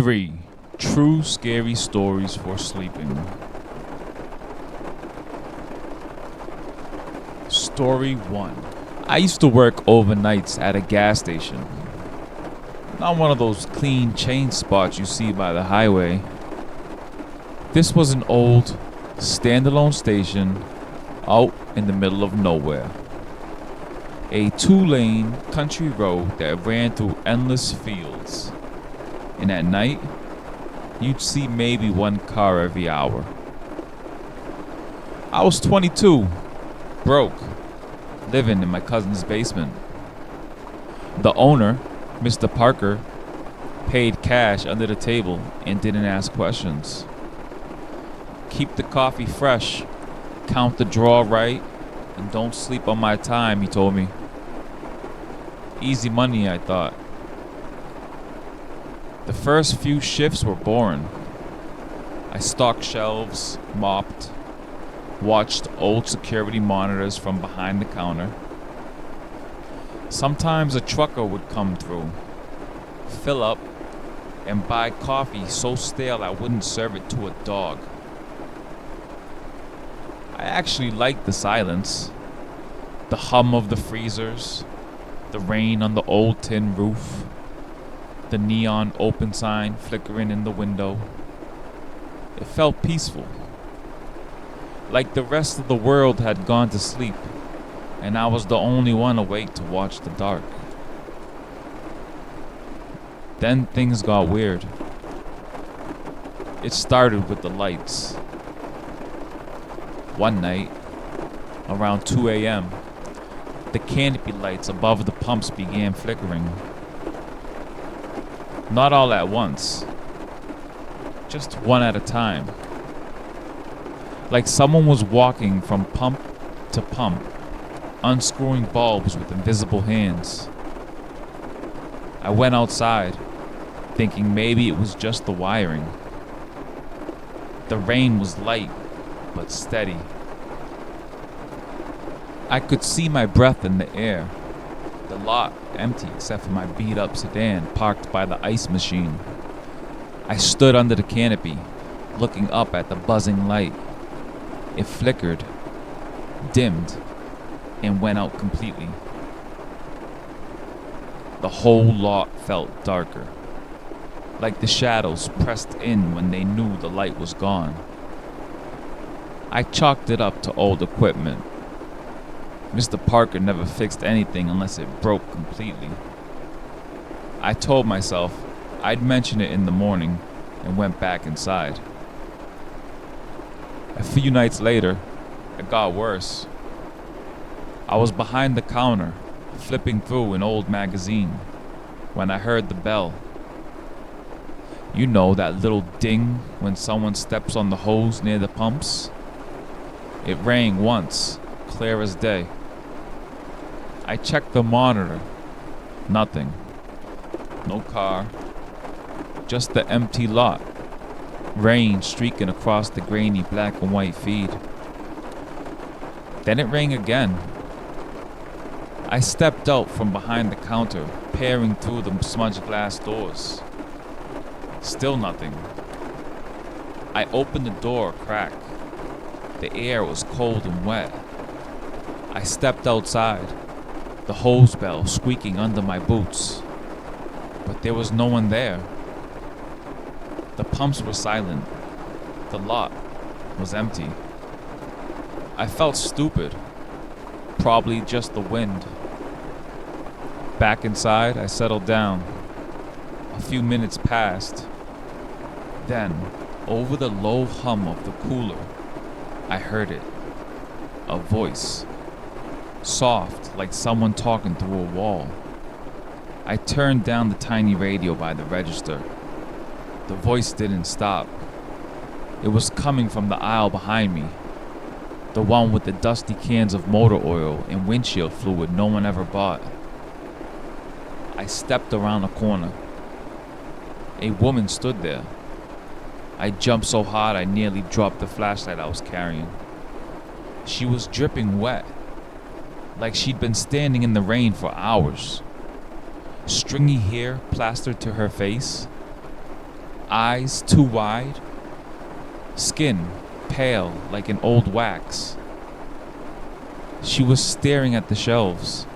3 True Scary Stories for Sleeping. Story 1. I used to work overnights at a gas station. Not one of those clean chain spots you see by the highway. This was an old, standalone station out in the middle of nowhere. A 2-lane country road that ran through endless fields. And at night, you'd see maybe one car every hour. I was 22, broke, living in my cousin's basement. The owner, Mr. Parker, paid cash under the table and didn't ask questions. Keep the coffee fresh, count the draw right, and don't sleep on my time, he told me. Easy money, I thought. The first few shifts were boring. I stocked shelves, mopped, watched old security monitors from behind the counter. Sometimes a trucker would come through, fill up, and buy coffee so stale I wouldn't serve it to a dog. I actually liked the silence, the hum of the freezers, the rain on the old tin roof, the neon open sign flickering in the window. It felt peaceful, like the rest of the world had gone to sleep, and I was the only one awake to watch the dark. Then things got weird. It started with the lights. One night, around 2 a.m., the canopy lights above the pumps began flickering. Not all at once, just one at a time. Like someone was walking from pump to pump, unscrewing bulbs with invisible hands. I went outside, thinking maybe it was just the wiring. The rain was light, but steady. I could see my breath in the air. The lot empty except for my beat-up sedan parked by the ice machine. I stood under the canopy, looking up at the buzzing light. It flickered, dimmed, and went out completely. The whole lot felt darker, like the shadows pressed in when they knew the light was gone. I chalked it up to old equipment. Mr. Parker never fixed anything unless it broke completely. I told myself I'd mention it in the morning and went back inside. A few nights later, it got worse. I was behind the counter, flipping through an old magazine, when I heard the bell. You know that little ding when someone steps on the hose near the pumps? It rang once, clear as day. I checked the monitor. Nothing. No car. Just the empty lot. Rain streaking across the grainy black and white feed. Then it rang again. I stepped out from behind the counter, peering through the smudged glass doors. Still nothing. I opened the door a crack. The air was cold and wet. I stepped outside, the hose bell squeaking under my boots. But there was no one there. The pumps were silent. The lot was empty. I felt stupid. Probably just the wind. Back inside, I settled down. A few minutes passed. Then, over the low hum of the cooler, I heard it. A voice. Soft, like someone talking through a wall. I turned down the tiny radio by the register. The voice didn't stop. It was coming from the aisle behind me. The one with the dusty cans of motor oil and windshield fluid no one ever bought. I stepped around a corner. A woman stood there. I jumped so hard I nearly dropped the flashlight I was carrying. She was dripping wet, like she'd been standing in the rain for hours. Stringy hair plastered to her face. eyes too wide, skin pale like an old wax. She was staring at the shelves.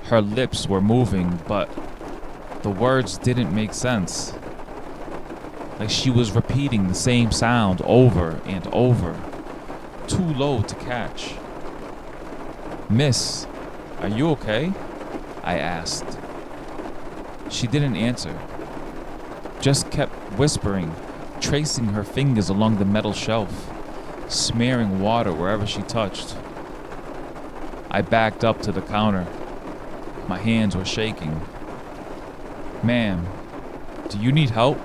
Her lips were moving, but the words didn't make sense. Like she was repeating the same sound over and over, too low to catch. "Miss, are you okay?" I asked. She didn't answer, just kept whispering, tracing her fingers along the metal shelf, smearing water wherever she touched. I backed up to the counter. My hands were shaking. "Ma'am, do you need help?"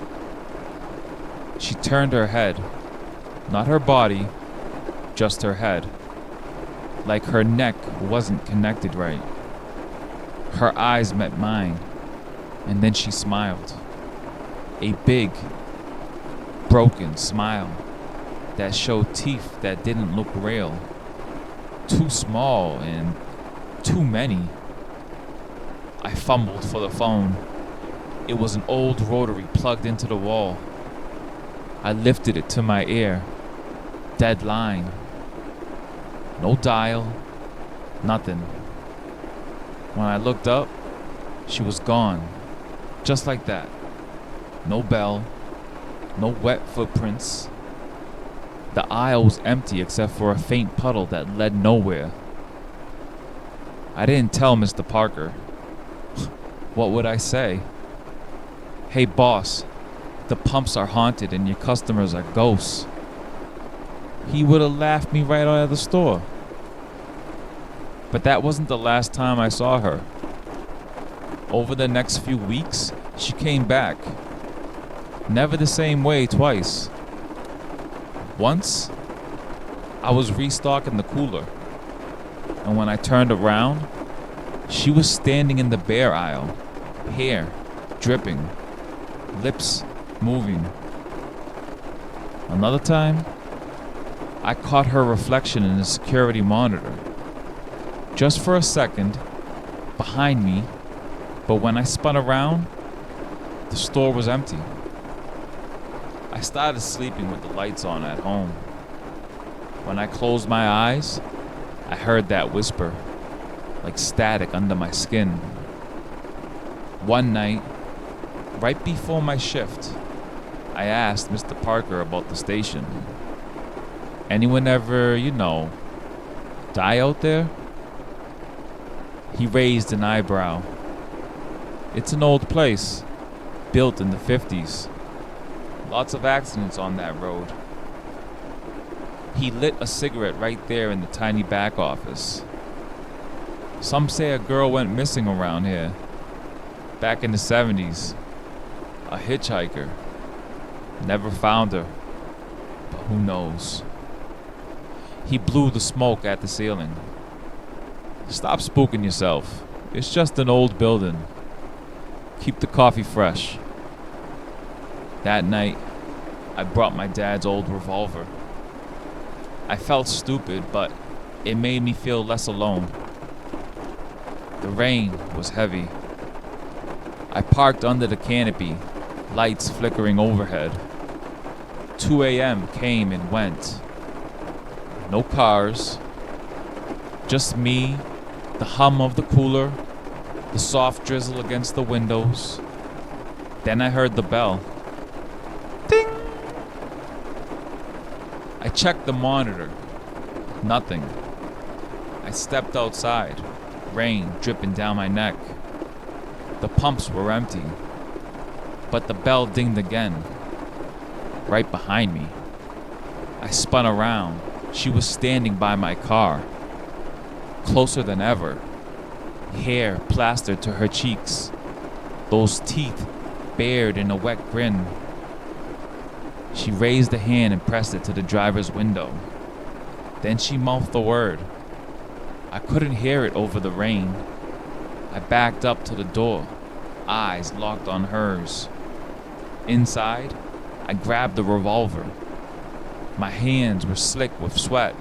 She turned her head, not her body, just her head, like her neck wasn't connected right. Her eyes met mine, and then she smiled. A big, broken smile that showed teeth that didn't look real. Too small and too many. I fumbled for the phone. It was an old rotary plugged into the wall. I lifted it to my ear. Dead line. No dial. Nothing. When I looked up, she was gone. Just like that. No bell. No wet footprints. The aisle was empty except for a faint puddle that led nowhere. I didn't tell Mr. Parker. What would I say? "Hey boss, the pumps are haunted and your customers are ghosts." He would have laughed me right out of the store. But that wasn't the last time I saw her. Over the next few weeks, she came back. Never the same way twice. Once, I was restocking the cooler, and when I turned around, she was standing in the bare aisle, hair dripping, lips moving. Another time, I caught her reflection in the security monitor. Just for a second, behind me, but when I spun around, the store was empty. I started sleeping with the lights on at home. When I closed my eyes, I heard that whisper, like static under my skin. One night, right before my shift, I asked Mr. Parker about the station. "Anyone ever, die out there?" He raised an eyebrow. "It's an old place, built in the 50s. Lots of accidents on that road." He lit a cigarette right there in the tiny back office. "Some say a girl went missing around here, back in the 70s. A hitchhiker. Never found her, but who knows." He blew the smoke at the ceiling. "Stop spooking yourself. It's just an old building. Keep the coffee fresh." That night, I brought my dad's old revolver. I felt stupid, but it made me feel less alone. The rain was heavy. I parked under the canopy, lights flickering overhead. 2 a.m. came and went. No cars. Just me, the hum of the cooler, the soft drizzle against the windows. Then I heard the bell. Ding! I checked the monitor. Nothing. I stepped outside, rain dripping down my neck. The pumps were empty, but the bell dinged again, right behind me. I spun around. She was standing by my car, closer than ever, hair plastered to her cheeks, those teeth bared in a wet grin. She raised a hand and pressed it to the driver's window. Then she mouthed the word. I couldn't hear it over the rain. I backed up to the door, eyes locked on hers. Inside, I grabbed the revolver. My hands were slick with sweat.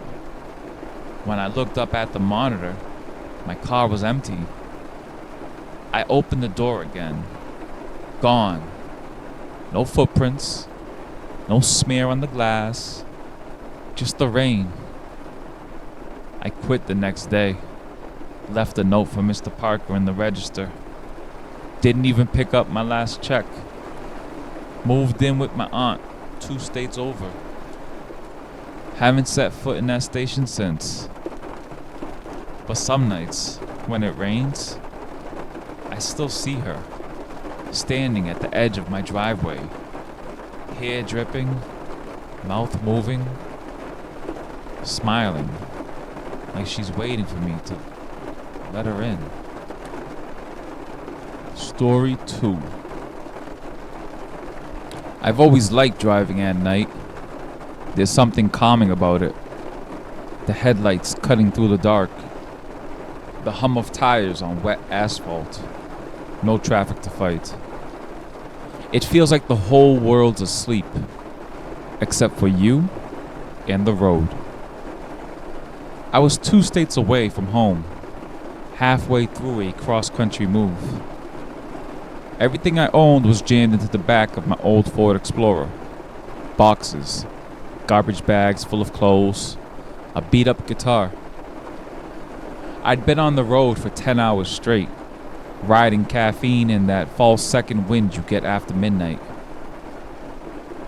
When I looked up at the monitor, my car was empty. I opened the door again. Gone. No footprints, no smear on the glass, just the rain. I quit the next day, left a note for Mr. Parker in the register. Didn't even pick up my last check. Moved in with my aunt, 2 states over. Haven't set foot in that station since. But some nights, when it rains, I still see her, standing at the edge of my driveway, hair dripping, mouth moving, smiling, like she's waiting for me to let her in. Story 2. I've always liked driving at night. There's something calming about it. The headlights cutting through the dark. The hum of tires on wet asphalt. No traffic to fight. It feels like the whole world's asleep, except for you and the road. I was 2 states away from home, halfway through a cross-country move. Everything I owned was jammed into the back of my old Ford Explorer. Boxes, garbage bags full of clothes, a beat-up guitar. I'd been on the road for 10 hours straight, riding caffeine in that false second wind you get after midnight.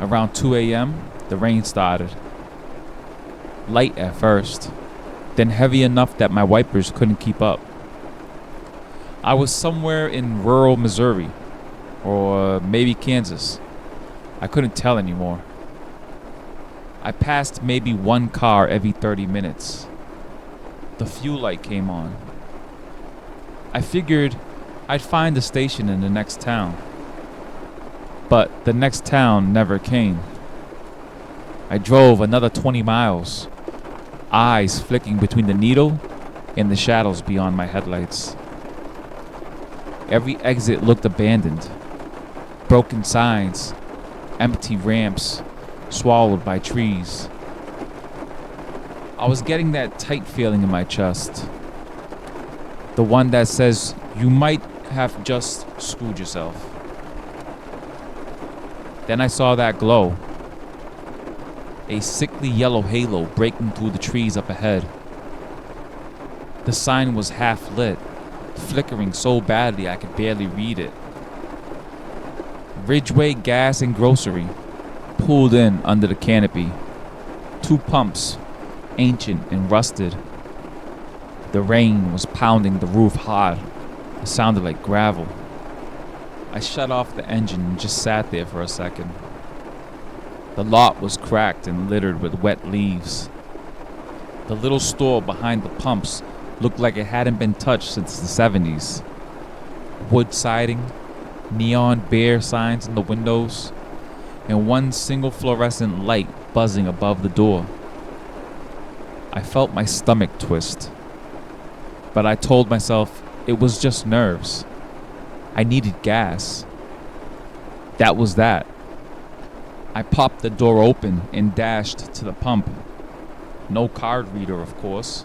Around 2 a.m., the rain started. Light at first, then heavy enough that my wipers couldn't keep up. I was somewhere in rural Missouri, or maybe Kansas. I couldn't tell anymore. I passed maybe 1 car every 30 minutes. The fuel light came on. I figured I'd find a station in the next town. But the next town never came. I drove another 20 miles, eyes flicking between the needle and the shadows beyond my headlights. Every exit looked abandoned. Broken signs, empty ramps, swallowed by trees. I was getting that tight feeling in my chest. The one that says you might have just screwed yourself. Then I saw that glow. A sickly yellow halo breaking through the trees up ahead. The sign was half lit, flickering so badly I could barely read it. Ridgeway Gas and Grocery, pulled in under the canopy. 2 pumps, ancient and rusted. The rain was pounding the roof hard. It sounded like gravel. I shut off the engine and just sat there for a second. The lot was cracked and littered with wet leaves. The little store behind the pumps looked like it hadn't been touched since the 70s. Wood siding, neon bear signs in the windows, and 1 single fluorescent light buzzing above the door. I felt my stomach twist, but I told myself it was just nerves. I needed gas. That was that. I popped the door open and dashed to the pump. No card reader, of course.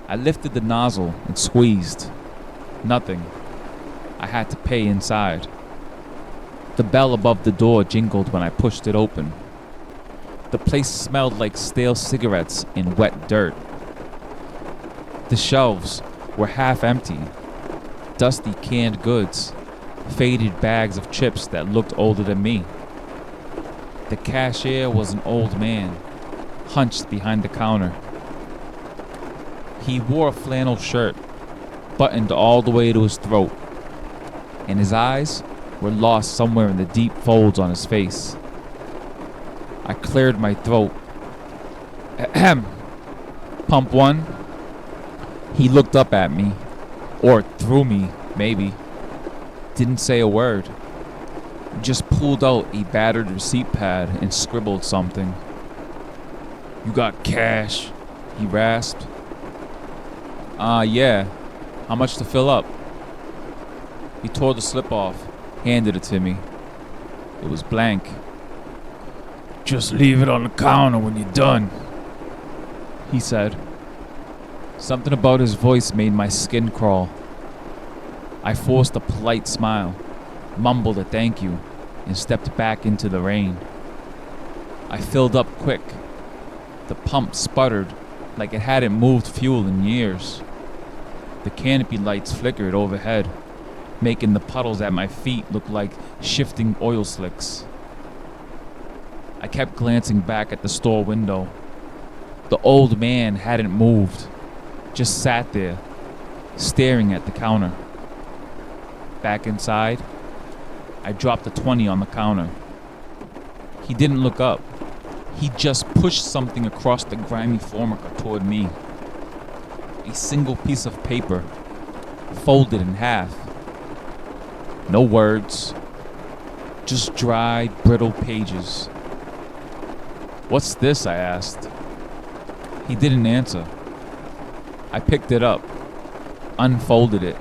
I lifted the nozzle and squeezed. Nothing. I had to pay inside. The bell above the door jingled when I pushed it open. The place smelled like stale cigarettes and wet dirt. The shelves were half empty. Dusty canned goods, faded bags of chips that looked older than me. The cashier was an old man, hunched behind the counter. He wore a flannel shirt, buttoned all the way to his throat, and his eyes were lost somewhere in the deep folds on his face. I cleared my throat. Ahem. Pump 1. He looked up at me, or through me, maybe. Didn't say a word. Just pulled out a battered receipt pad and scribbled something. "You got cash?" he rasped. Yeah. How much to fill up?" He tore the slip off, handed it to me. It was blank. "Just leave it on the counter when you're done," he said. Something about his voice made my skin crawl. I forced a polite smile, mumbled a thank you, and stepped back into the rain. I filled up quick. The pump sputtered like it hadn't moved fuel in years. The canopy lights flickered overhead, making the puddles at my feet look like shifting oil slicks. I kept glancing back at the store window. The old man hadn't moved, just sat there, staring at the counter. Back inside, I dropped a 20 on the counter. He didn't look up. He just pushed something across the grimy formica toward me. A single piece of paper, folded in half. No words, just dry, brittle pages. "What's this?" I asked. He didn't answer. I picked it up, unfolded it.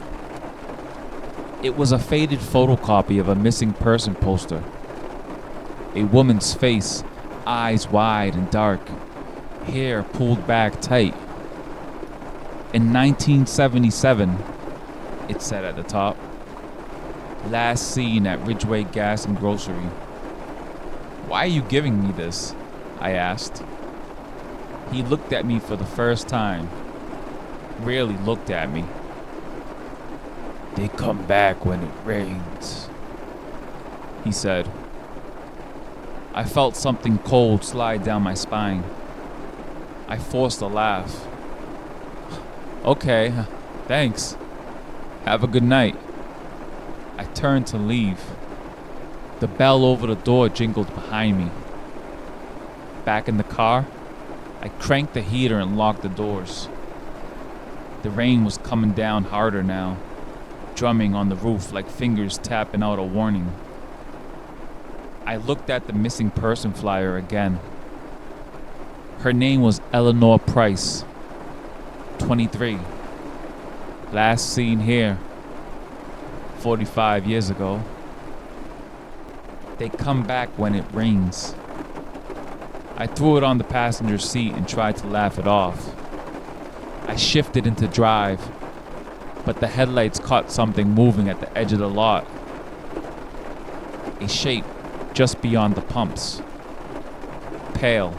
It was a faded photocopy of a missing person poster. A woman's face, eyes wide and dark, hair pulled back tight. In 1977, it said at the top. Last seen at Ridgeway Gas and Grocery. "Why are you giving me this?" I asked. He looked at me for the first time. Really looked at me. "They come back when it rains," he said. I felt something cold slide down my spine. I forced a laugh. "Okay, thanks. Have a good night." I turned to leave. The bell over the door jingled behind me. Back in the car, I cranked the heater and locked the doors. The rain was coming down harder now, drumming on the roof like fingers tapping out a warning. I looked at the missing person flyer again. Her name was Eleanor Price, 23. Last seen here, 45 years ago. They come back when it rains. I threw it on the passenger seat and tried to laugh it off. I shifted into drive, but the headlights caught something moving at the edge of the lot. A shape just beyond the pumps. Pale,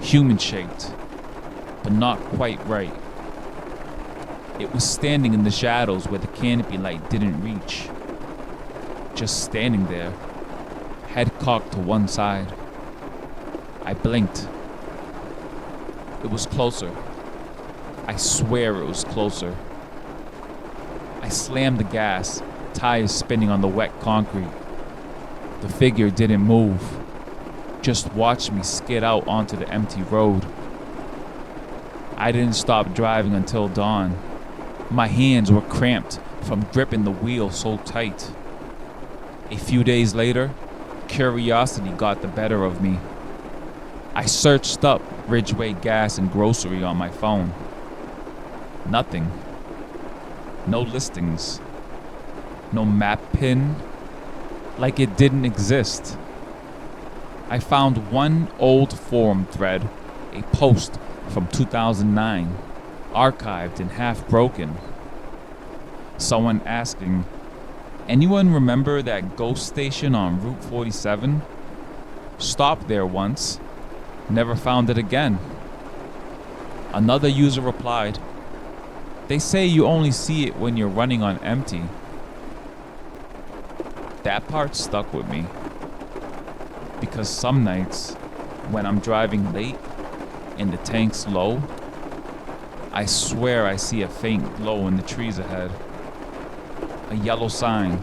human-shaped, but not quite right. It was standing in the shadows where the canopy light didn't reach. Just standing there, head cocked to one side. I blinked. It was closer. I swear it was closer. I slammed the gas, tires spinning on the wet concrete. The figure didn't move, just watched me skid out onto the empty road. I didn't stop driving until dawn. My hands were cramped from gripping the wheel so tight. A few days later, curiosity got the better of me. I searched up Ridgeway Gas and Grocery on my phone. Nothing. No listings. No map pin. Like it didn't exist. I found one old forum thread, a post from 2009, archived and half broken. Someone asking, "Anyone remember that ghost station on Route 47? Stopped there once, never found it again." Another user replied, "They say you only see it when you're running on empty." That part stuck with me, because some nights, when I'm driving late and the tank's low, I swear I see a faint glow in the trees ahead. A yellow sign,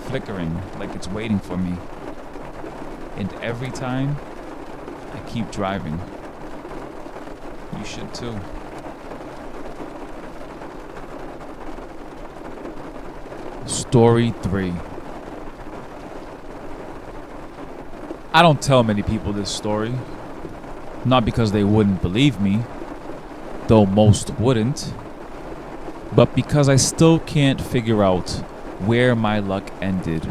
flickering like it's waiting for me. And every time, I keep driving. You should too. Story 3. I don't tell many people this story. Not because they wouldn't believe me, though most wouldn't, but because I still can't figure out where my luck ended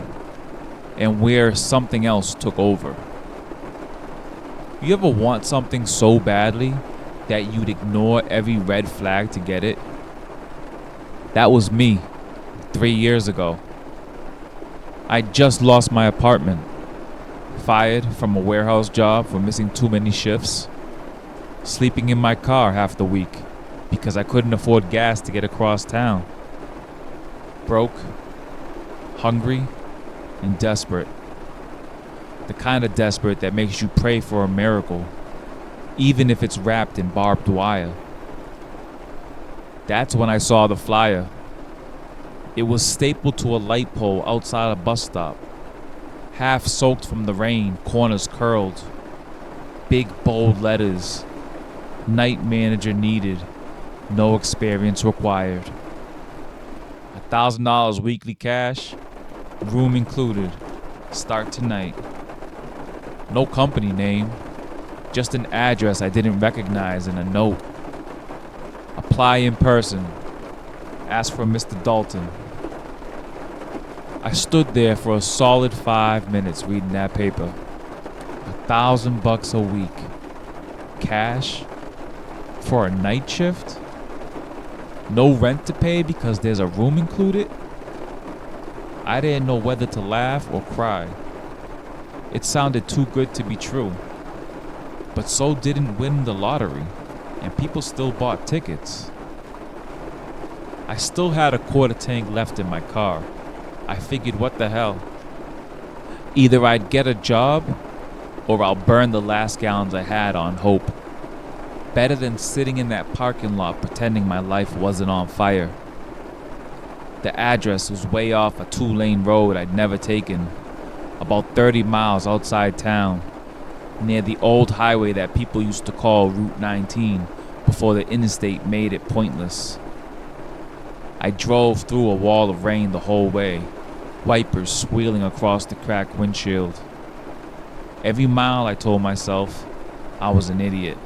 and where something else took over. You ever want something so badly that you'd ignore every red flag to get it? That was me 3 years ago. I just lost my apartment. Fired from a warehouse job for missing too many shifts. Sleeping in my car half the week because I couldn't afford gas to get across town. Broke, hungry, and desperate. The kind of desperate that makes you pray for a miracle, even if it's wrapped in barbed wire. That's when I saw the flyer. It was stapled to a light pole outside a bus stop. Half soaked from the rain, corners curled. Big bold letters. Night manager needed. No experience required. $1,000 weekly cash. Room included. Start tonight. No company name. Just an address I didn't recognize and a note. Apply in person. Ask for Mr. Dalton. I stood there for a solid 5 minutes reading that paper. $1,000 a week. Cash? For a night shift? No rent to pay because there's a room included? I didn't know whether to laugh or cry. It sounded too good to be true. But so didn't win the lottery, and people still bought tickets. I still had a quarter tank left in my car. I figured, what the hell? Either I'd get a job, or I'll burn the last gallons I had on hope. Better than sitting in that parking lot pretending my life wasn't on fire. The address was way off a 2-lane road I'd never taken, about 30 miles outside town, near the old highway that people used to call Route 19 before the interstate made it pointless. I drove through a wall of rain the whole way, wipers squealing across the cracked windshield. Every mile I told myself I was an idiot.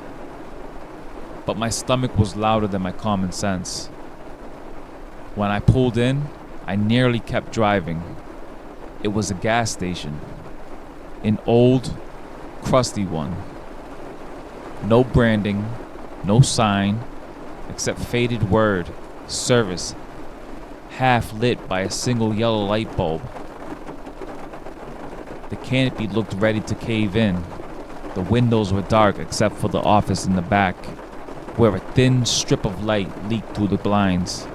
But my stomach was louder than my common sense. When I pulled in, I nearly kept driving. It was a gas station. An old, crusty one. No branding, no sign, except faded word, service, half lit by a single yellow light bulb. The canopy looked ready to cave in. The windows were dark except for the office in the back, where a thin strip of light leaked through the blinds.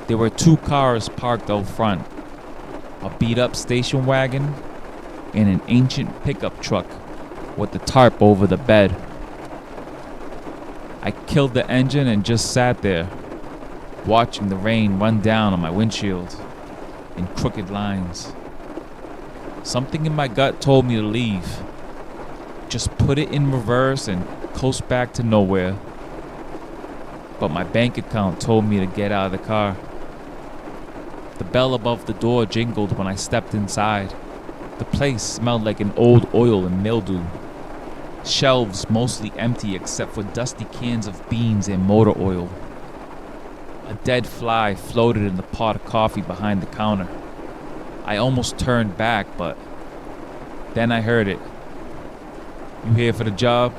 There were 2 cars parked out front, a beat-up station wagon and an ancient pickup truck with the tarp over the bed. I killed the engine and just sat there, watching the rain run down on my windshield in crooked lines. Something in my gut told me to leave. Just put it in reverse and coast back to nowhere. But my bank account told me to get out of the car. The bell above the door jingled when I stepped inside. The place smelled like an old oil and mildew. Shelves mostly empty except for dusty cans of beans and motor oil. A dead fly floated in the pot of coffee behind the counter. I almost turned back, but then I heard it. "You here for the job?"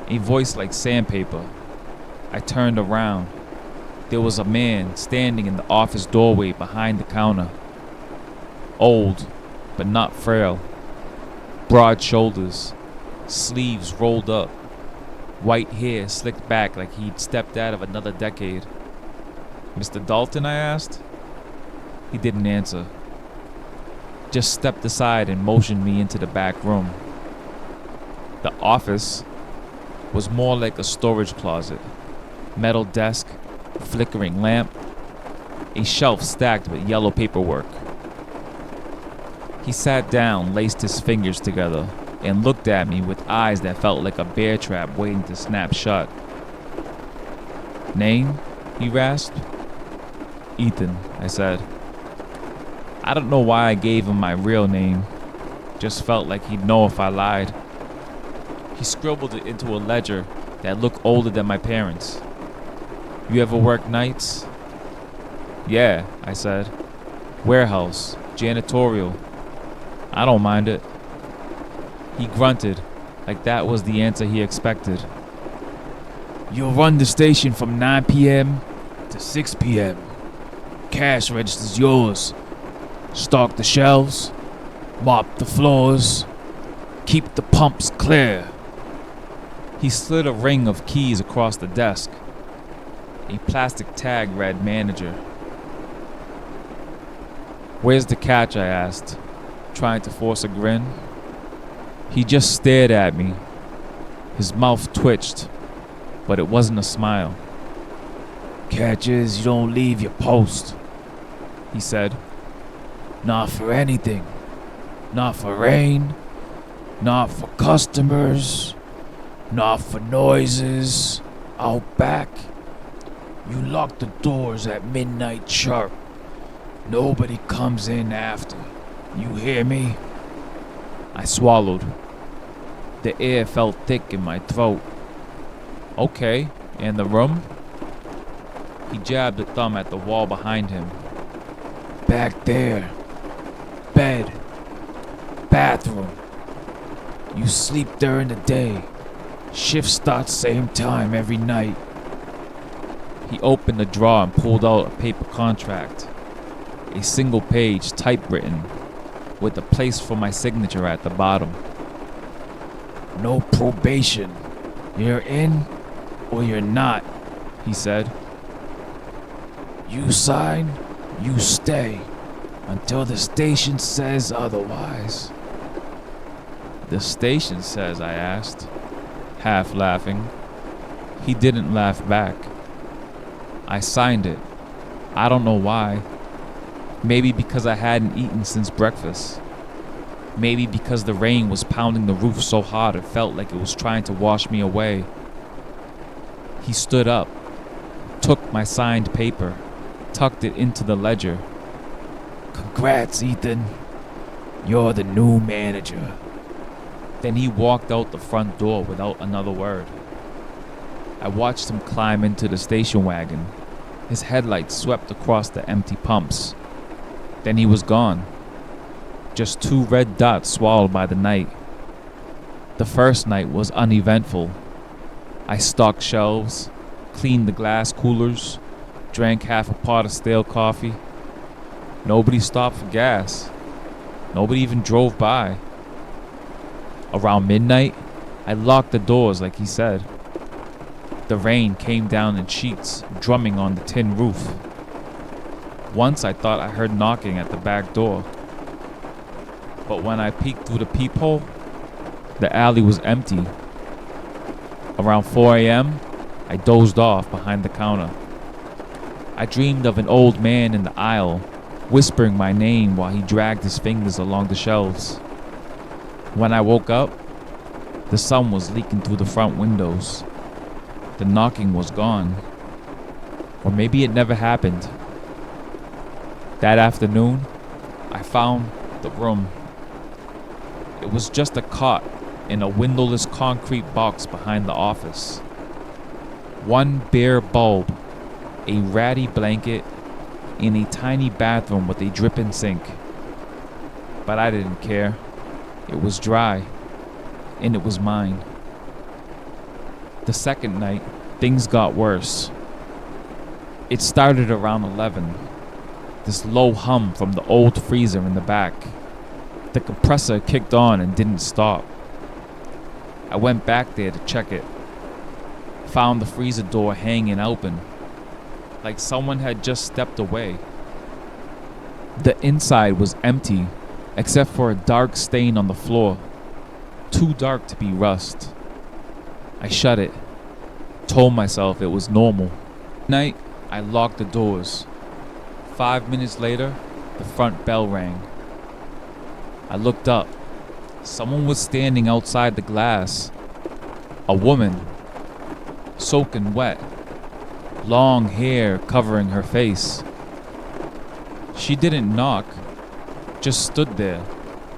A voice like sandpaper. I turned around. There was a man standing in the office doorway behind the counter. Old, but not frail. Broad shoulders, sleeves rolled up, white hair slicked back like he'd stepped out of another decade. "Mr. Dalton?" I asked. He didn't answer. Just stepped aside and motioned me into the back room. The office was more like a storage closet. Metal desk, flickering lamp, a shelf stacked with yellow paperwork. He sat down, laced his fingers together, and looked at me with eyes that felt like a bear trap waiting to snap shut. "Name?" he rasped. "Ethan," I said. I don't know why I gave him my real name. Just felt like he'd know if I lied. He scribbled it into a ledger that looked older than my parents'. "You ever work nights?" "Yeah," I said. "Warehouse, janitorial. I don't mind it." He grunted, like that was the answer he expected. "You'll run the station from 9 p.m. to 6 p.m. Cash register's yours, stock the shelves, mop the floors, keep the pumps clear. He slid a ring of keys across the desk. A plastic tag read manager. Where's the catch? I asked, trying to force a grin. He just stared at me. His mouth twitched, but it wasn't a smile. Catch is you don't leave your post, he said. Not for anything. Not for rain. Not for customers. Not for noises. Out back. You lock the doors at midnight sharp. Nobody comes in after. You hear me? I swallowed. The air felt thick in my throat. Okay, and the room? He jabbed a thumb at the wall behind him. Back there. Bed. Bathroom. You sleep during the day. Shift starts same time every night. He opened a drawer and pulled out a paper contract. A single page typewritten with a place for my signature at the bottom. No probation. You're in or you're not, he said. You sign, you stay until the station says otherwise. The station says, I asked, half laughing. He didn't laugh back. I signed it. I don't know why. Maybe because I hadn't eaten since breakfast. Maybe because the rain was pounding the roof so hard it felt like it was trying to wash me away. He stood up, took my signed paper, tucked it into the ledger. Congrats, Ethan. You're the new manager. Then he walked out the front door without another word. I watched him climb into the station wagon. His headlights swept across the empty pumps. Then he was gone. Just 2 red dots swallowed by the night. The first night was uneventful. I stocked shelves, cleaned the glass coolers, drank half a pot of stale coffee. Nobody stopped for gas. Nobody even drove by. Around midnight, I locked the doors like he said. The rain came down in sheets, drumming on the tin roof. Once I thought I heard knocking at the back door. But when I peeked through the peephole, the alley was empty. Around 4 a.m., I dozed off behind the counter. I dreamed of an old man in the aisle, whispering my name while he dragged his fingers along the shelves. When I woke up, the sun was leaking through the front windows. The knocking was gone. Or maybe it never happened. That afternoon, I found the room. It was just a cot in a windowless concrete box behind the office. One bare bulb, a ratty blanket, and a tiny bathroom with a dripping sink. But I didn't care. It was dry, and it was mine. The second night, things got worse. It started around 11. This low hum from the old freezer in the back. The compressor kicked on and didn't stop. I went back there to check it. Found the freezer door hanging open, like someone had just stepped away. The inside was empty, except for a dark stain on the floor. Too dark to be rust. I shut it. Told myself it was normal. Night, I locked the doors. 5 minutes later, the front bell rang. I looked up. Someone was standing outside the glass. A woman, soaking wet, long hair covering her face. She didn't knock, just stood there,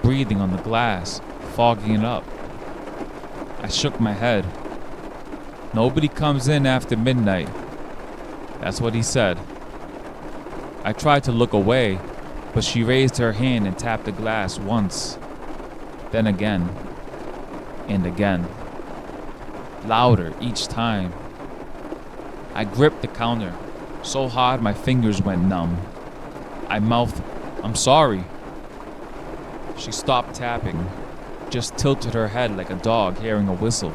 breathing on the glass, fogging it up. I shook my head. Nobody comes in after midnight. That's what he said. I tried to look away, but she raised her hand and tapped the glass once, then again, and again. Louder each time. I gripped the counter so hard my fingers went numb. I mouthed I'm sorry. She stopped tapping, just tilted her head like a dog hearing a whistle.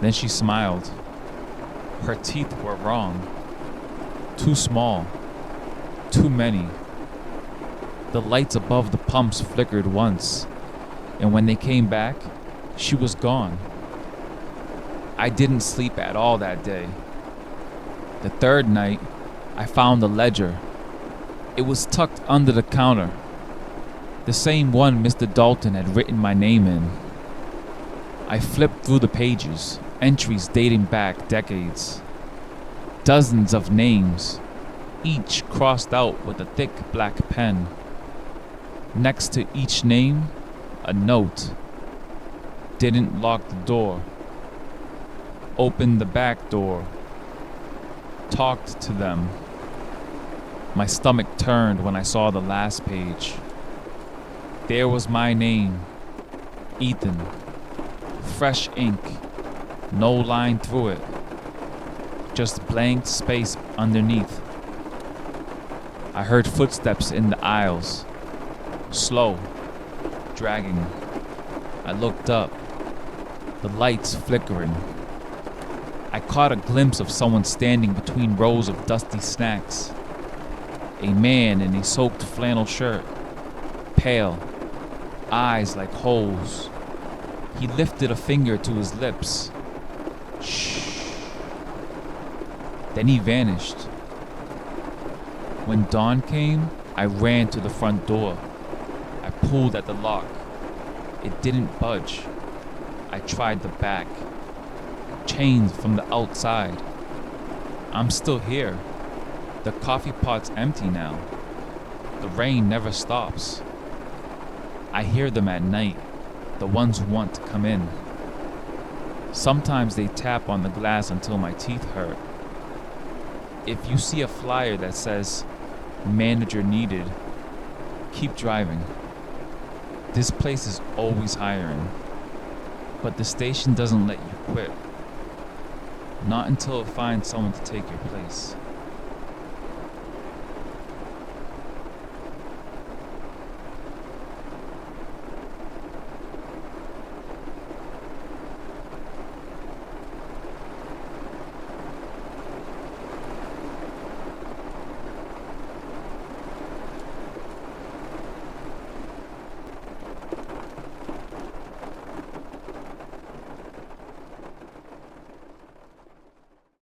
Then she smiled. Her teeth were wrong. Too small. Too many. The lights above the pumps flickered once, and when they came back, she was gone. I didn't sleep at all that day. The third night, I found a ledger. It was tucked under the counter. The same one Mr. Dalton had written my name in. I flipped through the pages, entries dating back decades. Dozens of names, each crossed out with a thick black pen. Next to each name, a note. Didn't lock the door. Opened the back door. Talked to them. My stomach turned when I saw the last page. There was my name, Ethan. Fresh ink, no line through it. Just blank space underneath. I heard footsteps in the aisles. Slow, dragging. I looked up. The lights flickering. I caught a glimpse of someone standing between rows of dusty snacks. A man in a soaked flannel shirt. Pale. Eyes like holes. He lifted a finger to his lips. Shh. Then he vanished. When dawn came, I ran to the front door. I pulled at the lock. It didn't budge. I tried the back. Chained from the outside. I'm still here. The coffee pot's empty now. The rain never stops. I hear them at night, the ones who want to come in. Sometimes they tap on the glass until my teeth hurt. If you see a flyer that says, "Manager needed," keep driving. This place is always hiring, but the station doesn't let you quit. Not until it finds someone to take your place.